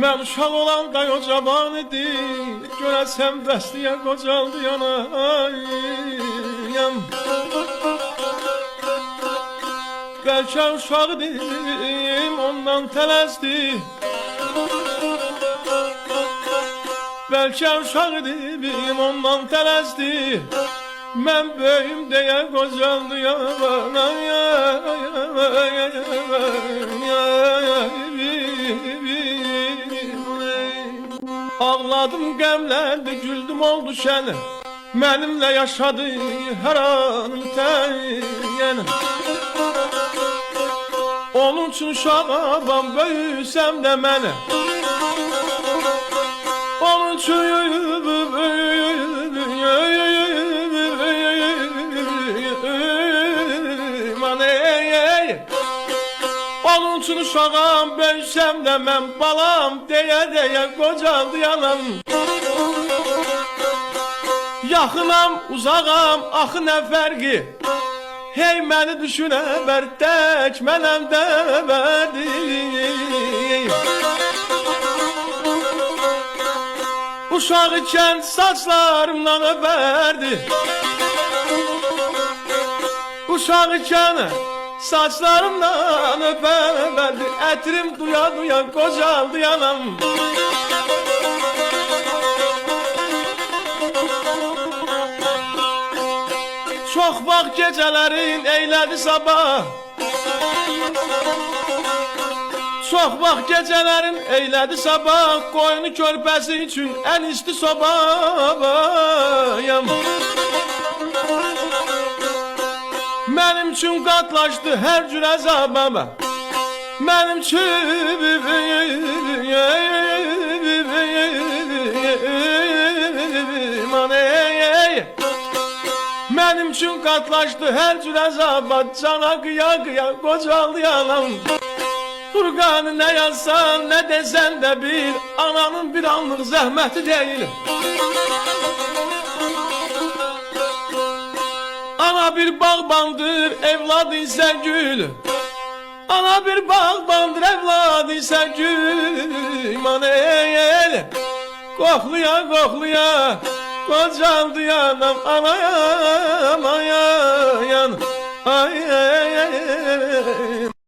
Mən uşaq olanda o cavan idi, görəsəm bəstəyə qocaldı yanayım. Bəlkə uşaq idim, ondan tələsdi. Bəlkə uşaq idim, ondan tələsdi. Mən böyüm deyə qocaldı Ağladım, qəmləndi, güldüm, oldu şəni. Mənimlə yaşadı hər anım təyən. Onun üçün uşağam, böyüsəm də mənə. Onun üçün Onun üçün uşağam, böyüsəm də mən balam deyə qocaldı yanam. Yaxınam, uzağam, axı nə fərqi? Hey məni düşünə bər, tək mənəm dəvədi. Uşaq ikən saçlarımdan öpərdi. Uşaq ikən saçlarımdan öpərdi. Ətrim duya qocaldı yanam. Çox vaxt gecələrin eylədi sabah. Çox vaxt gecələrin eylədi sabah. Qoyunu körpəsi üçün ən isti sobayam. Mənim üçün qatlaşdı hər cür əzabama. Mənim üçün Mənim üçün qatlaşdı hər cür əzaba. Cana qıya qocaldı yanam. Furqanı nə yazsan, nə desən də bil, ananın bir anlıq zəhməti deyil. Ana bir bağbandır, evlad isə gül. Ana bir bağbandır, evlad isə gül. Qoxluya qocaldı yanam. Anayam, ay.